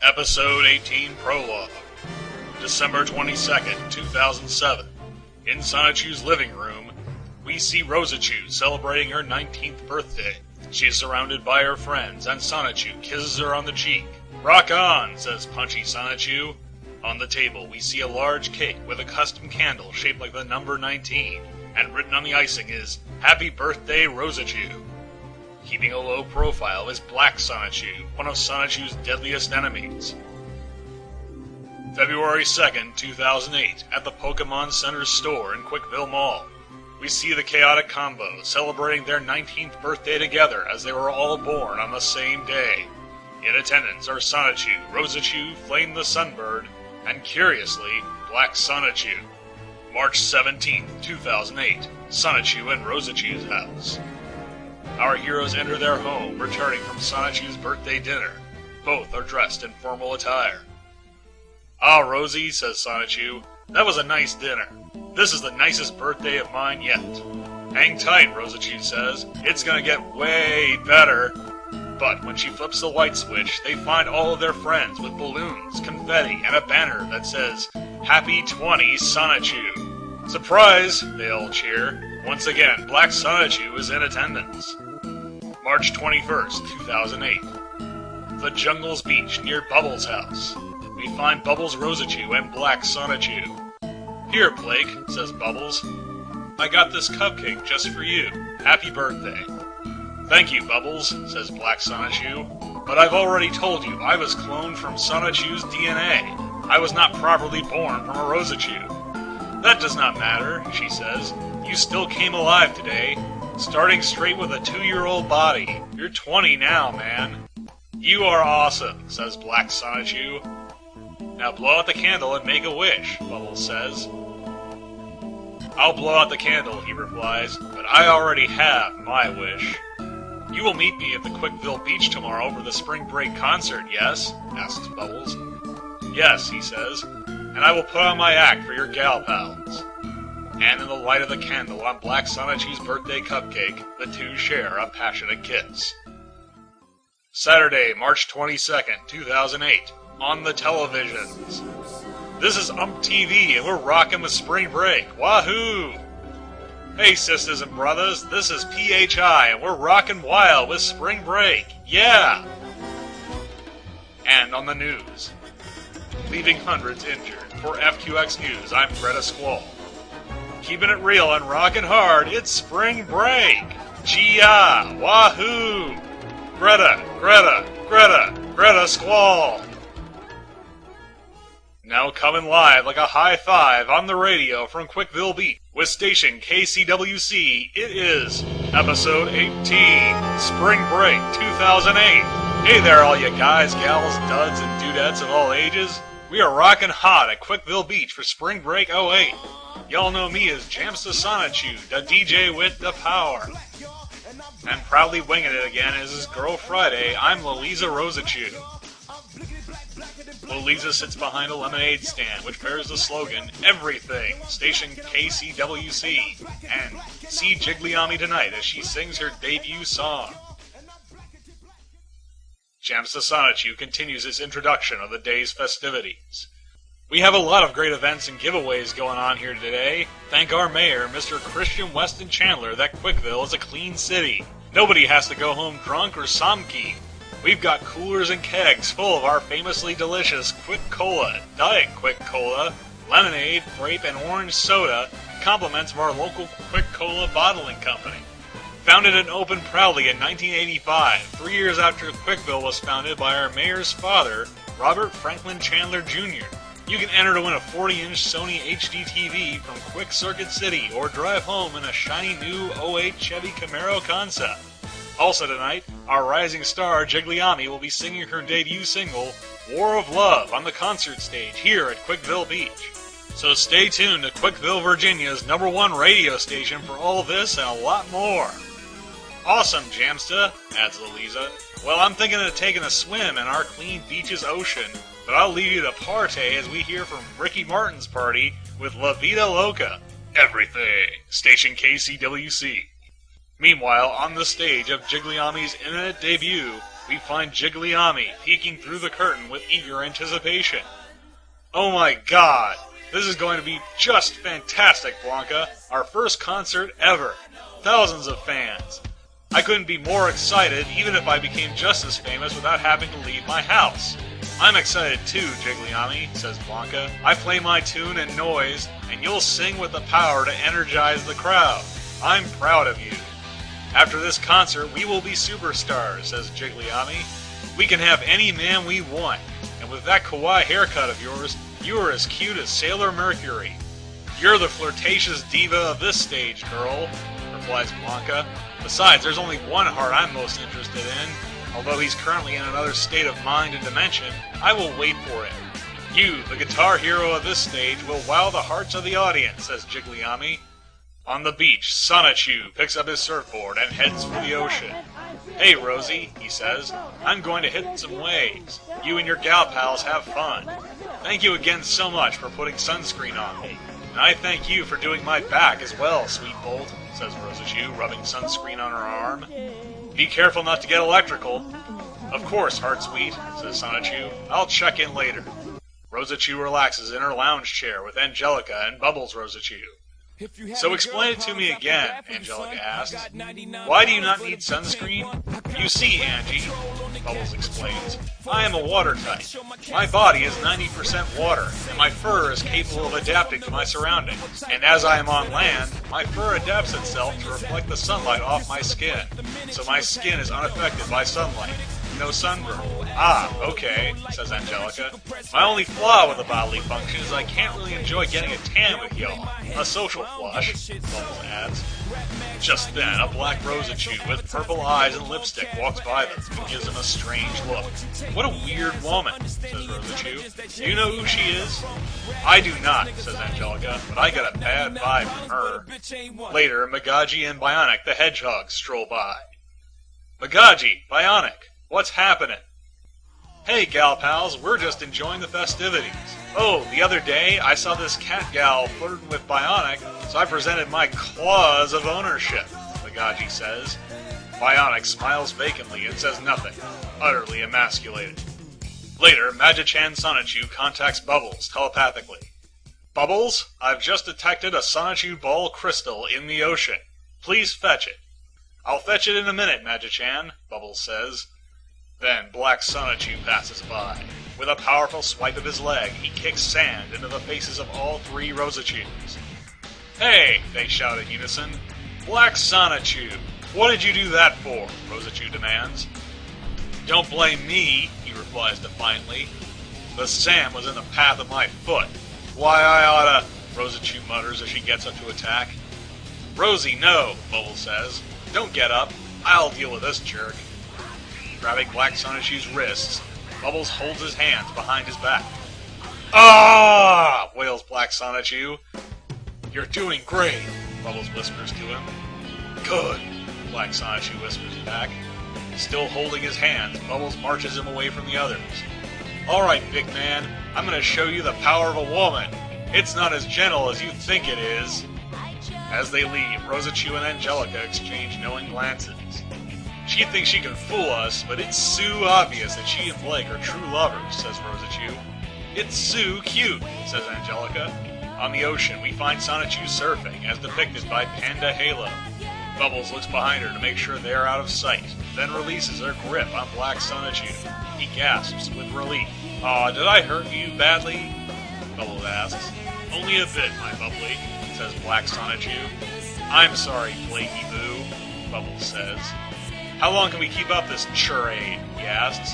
Episode 18 Prologue. December 22nd, 2007. In Sonichu's living room, we see Sonichu celebrating her 19th birthday. She is surrounded by her friends, and Sonichu kisses her on the cheek. "Rock on," says punchy Sonichu. On the table, we see a large cake with a custom candle shaped like the number 19, and written on the icing is, "Happy Birthday, Sonichu." Keeping a low profile is Black Sonichu, one of Sonichu's deadliest enemies. February 2nd, 2008, at the Pokemon Center store in Quickville Mall. We see the Chaotic Combo celebrating their 19th birthday together as they were all born on the same day. In attendance are Sonichu, Sonichu, Flame the Sunbird, and curiously, Black Sonichu. March 17th, 2008, Sonichu and Sonichu's house. Our heroes enter their home, returning from Sonichu's birthday dinner. Both are dressed in formal attire. "Ah, Rosie," says Sonichu, "that was a nice dinner. This is the nicest birthday of mine yet." "Hang tight," Sonichu says. "It's gonna get way better." But when she flips the light switch, they find all of their friends with balloons, confetti, and a banner that says, "Happy 20 Sonichu." "Surprise!" they all cheer. Once again, Black Sonichu is in attendance. March 21st, 2008. The Jungle's Beach near Bubbles' house. We find Bubbles, Sonichu, and Black Sonichu. "Here, Blake," says Bubbles. "I got this cupcake just for you. Happy birthday." "Thank you, Bubbles," says Black Sonichu. "But I've already told you I was cloned from Sonichu's DNA. I was not properly born from a Sonichu." "That does not matter," she says. "You still came alive today, starting straight with a 2-year-old body. You're 20 now, man." "You are awesome," says Black Sonichu. "Now blow out the candle and make a wish," Bubbles says. "I'll blow out the candle," he replies, "but I already have my wish." "You will meet me at the Quickville Beach tomorrow for the spring break concert, yes?" asks Bubbles. "Yes," he says, "and I will put on my act for your gal pals." And in the light of the candle on Black Sonichu's birthday cupcake, the two share a passionate kiss. Saturday, March 22nd, 2008, on the televisions. This is TV, and we're rocking with spring break. Wahoo! Hey, sisters and brothers, this is PHI, and we're rocking wild with spring break. Yeah! And on the news. Leaving hundreds injured. For FQX News, I'm Greta Squall. Keeping it real and rocking hard, it's spring break! Gia! Wahoo! Greta! Greta! Greta! Greta Squall! Now coming live like a high five on the radio from Quickville Beach with station KCWC, it is episode 18, Spring Break 2008. Hey there all you guys, gals, duds, and dudettes of all ages. We are rocking hot at Quickville Beach for Spring Break 08. Y'all know me as Jamsta Sonichu, the DJ with the power. And proudly winging it again is his girl Friday, I'm Laliza Sonichu. Laliza sits behind a lemonade stand which bears the slogan, "Everything, station KCWC," and see Jigglyami tonight as she sings her debut song. Jamsta Sonichu continues its introduction of the day's festivities. We have a lot of great events and giveaways going on here today. Thank our mayor, Mr. Christian Weston Chandler, that Quickville is a clean city. Nobody has to go home drunk or somky. We've got coolers and kegs full of our famously delicious Quick Cola, Diet Quick Cola, lemonade, grape, and orange soda, compliments of our local Quick Cola bottling company. Founded and opened proudly in 1985, 3 years after Quickville was founded by our mayor's father, Robert Franklin Chandler Jr. You can enter to win a 40-inch Sony HD TV from Quick Circuit City or drive home in a shiny new 08 Chevy Camaro Concept. Also tonight, our rising star Jigglyami will be singing her debut single, War of Love, on the concert stage here at Quickville Beach. So stay tuned to Quickville, Virginia's #1 radio station for all this and a lot more. Awesome, Jamsta, adds Laliza. Well, I'm thinking of taking a swim in our clean beach's ocean, but I'll leave you to partay as we hear from Ricky Martin's party with La Vida Loca. Everything, station KCWC. Meanwhile, on the stage of Jigglyami's imminent debut, we find Jigglyami peeking through the curtain with eager anticipation. Oh my god! This is going to be just fantastic, Blanca! Our first concert ever! Thousands of fans! I couldn't be more excited even if I became just as famous without having to leave my house. I'm excited too, Jigglyami, says Blanca. I play my tune and noise, and you'll sing with the power to energize the crowd. I'm proud of you. After this concert, we will be superstars, says Jigglyami. We can have any man we want, and with that kawaii haircut of yours, you are as cute as Sailor Mercury. You're the flirtatious diva of this stage, girl, replies Blanca. Besides, there's only one heart I'm most interested in. Although he's currently in another state of mind and dimension, I will wait for him. You, the guitar hero of this stage, will wow the hearts of the audience, says Jigglyami. On the beach, Sonichu picks up his surfboard and heads for the ocean. Hey, Rosie, he says, I'm going to hit some waves. You and your gal pals have fun. Thank you again so much for putting sunscreen on me. And I thank you for doing my back as well, Sweet Bolt, says Rosachu, rubbing sunscreen on her arm. Be careful not to get electrical. Of course, Heartsweet, says Sonichu. I'll check in later. Rosachu relaxes in her lounge chair with Angelica and Bubbles Rosachu. So explain it to me again, Angelica asks. Why do you not need sunscreen? You see, Angie, Bubbles explains, I am a water type. My body is 90% water, and my fur is capable of adapting to my surroundings. And as I am on land, my fur adapts itself to reflect the sunlight off my skin, so my skin is unaffected by sunlight. No sunburn. Ah, okay, says Angelica. My only flaw with the bodily function is I can't really enjoy getting a tan with y'all. A social flush, Bubbles adds. Just then, a black Rosachu with purple eyes and lipstick walks by them and gives them a strange look. What a weird woman, says Rosachu. Do you know who she is? I do not, says Angelica, but I got a bad vibe from her. Later, Magaji and Bionic the Hedgehog stroll by. Magaji, Bionic, what's happening? Hey, gal pals, we're just enjoying the festivities. Oh, the other day, I saw this cat gal flirting with Bionic, so I presented my claws of ownership, Magaji says. Bionic smiles vacantly and says nothing, utterly emasculated. Later, Magichan Sonichu contacts Bubbles telepathically. Bubbles, I've just detected a Sonichu ball crystal in the ocean. Please fetch it. I'll fetch it in a minute, Magichan, Bubbles says. Then Black Sonichu passes by. With a powerful swipe of his leg, he kicks sand into the faces of all three Rosachus. Hey, they shout in unison. Black Sonichu, what did you do that for? Rosachu demands. Don't blame me, he replies defiantly. The sand was in the path of my foot. Why, I oughta... Rosachu mutters as she gets up to attack. Rosie, no, Bubbles says. Don't get up. I'll deal with this jerk. Grabbing Black Sonichu's wrists, Bubbles holds his hands behind his back. Ah! Wails Black Sonichu. You're doing great, Bubbles whispers to him. Good, Black Sonichu whispers back. Still holding his hands, Bubbles marches him away from the others. Alright, big man, I'm gonna show you the power of a woman. It's not as gentle as you think it is. As they leave, Rosachu and Angelica exchange knowing glances. She thinks she can fool us, but it's so obvious that she and Blake are true lovers, says Rosachu. It's so cute, says Angelica. On the ocean, we find Sonichu surfing, as depicted by Panda Halo. Bubbles looks behind her to make sure they are out of sight, then releases her grip on Black Sonichu. He gasps with relief. Aw, did I hurt you badly? Bubbles asks. Only a bit, my bubbly, says Black Sonichu. I'm sorry, Blakey Boo, Bubbles says. How long can we keep up this charade? He asks.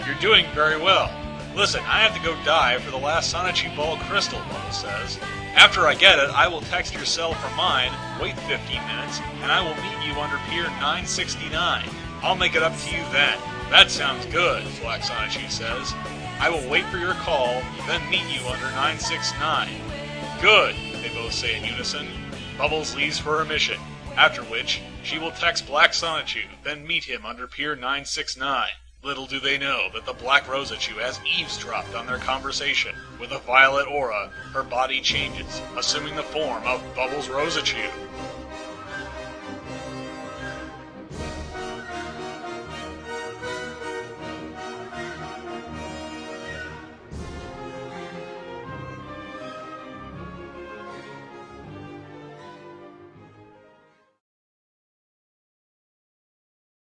You're doing very well. Listen, I have to go dive for the last Sonichu Ball crystal, Bubbles says. After I get it, I will text your cell for mine, wait 15 minutes, and I will meet you under Pier 969. I'll make it up to you then. That sounds good, Black Sonichu says. I will wait for your call, then meet you under 969. Good, they both say in unison. Bubbles leaves for her mission, after which she will text Black Sonichu, then meet him under Pier 969. Little do they know that the Black Rosachu has eavesdropped on their conversation. With a violet aura, her body changes, assuming the form of Bubbles Rosachu.